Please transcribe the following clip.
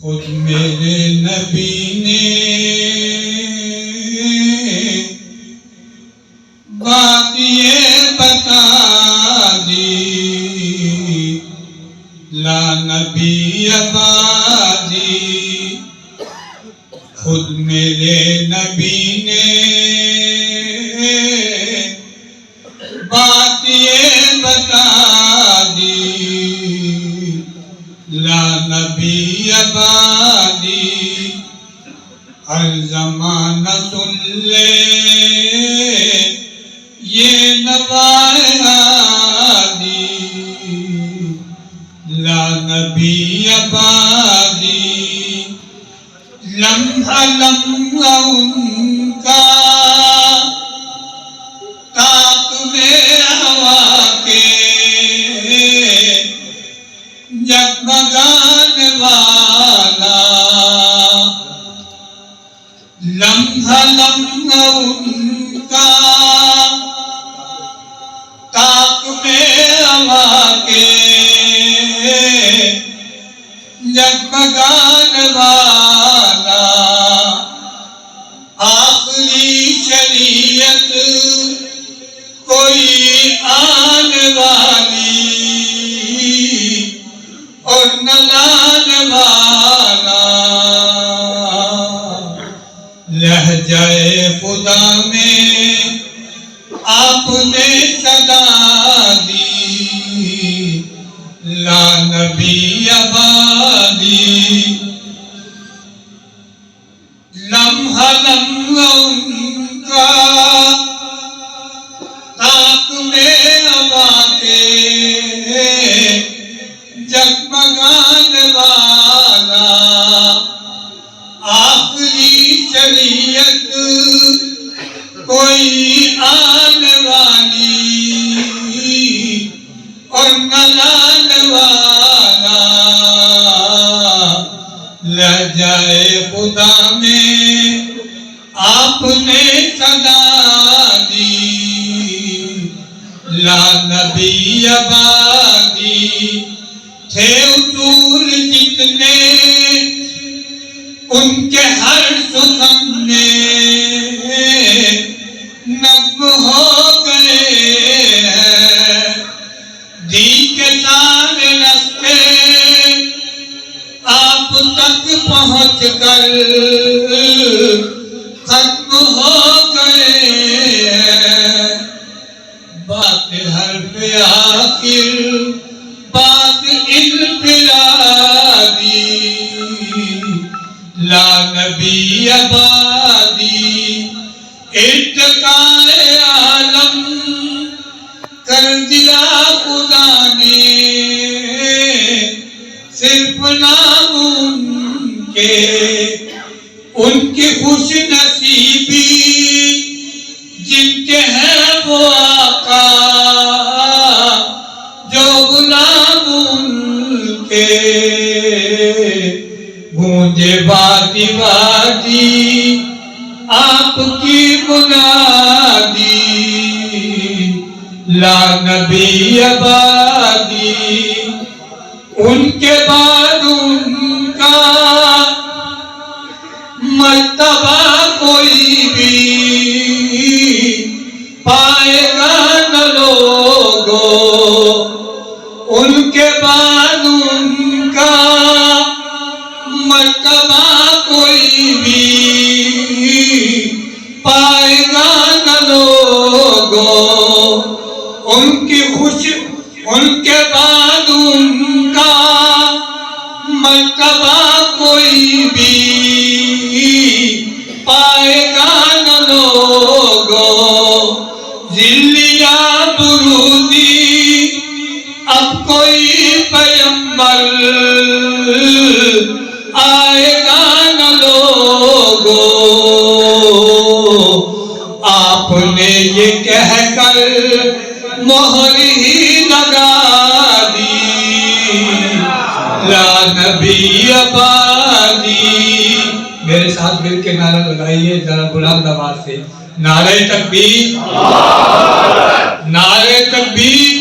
خود میرے نبی نے بات یہ بتا دی، لا نبی آبادی۔ خود میرے نبی نے بات یہ بتا دی، لا نبی آبادی۔ ہر زمانہ سن لے یہ نوائے ہادی، لا نبی آبادی۔ لمحہ لمحہ ان کا طاق میں ہوا کے جگمگانے والا، لمحہ لمحہ ان کا طاق میں ہوا کے جگمگانے والا، آخری شریعت کوئی آنے والی اور نہ لانے والا، لہجۂ خدا میں آپ نے صدا دی، لا نبی آبادی۔ لمحہ لمحہ ان کا طاق میں ہوا کے جگمگانے والا، آخری شریعت کوئی آنے والی اور نہ لانے والا، لہجۂ خدا میں آپ نے صدا دی، لا نبی آبادی۔ تھے اصول جتنے ان کے ہر سخن میں نظم ہو گئے ہیں، دی کے سارے راستے آپ تک پہنچ کر ختم ہو گئے ہیں۔ بات حرف آخر بات انفرادی، لا نبی آبادی۔ ارتقائے عالم کر دیا خدا نے، صرف نام ان کی خوش نصیبی، جن کے ہیں وہ آقا جو غلام ان کے، گونجے وادی وادی آپ کی منادی، لا نبی آبادی۔ ان کے بعد ان کا مرتبہ کوئی بھی پائے گا نہ لوگو، ان کے بعد ان کا مرتبہ کوئی بھی پائے گا نہ لوگو، ان کی خوش ان کے بعد ان کا مرتبہ کوئی بھی پائے گا نہ لوگو، ذلیا بروزی اب کوئی پیغمبر آئے گا نہ لوگو، آپ نے یہ کہہ کر مہر ہی لگا دی، لا نبی آبادی۔ میرے ساتھ مل کے نعرہ لگائیے ذرا بلند آواز سے، نعرہ تکبیر، نعرہ تکبیر۔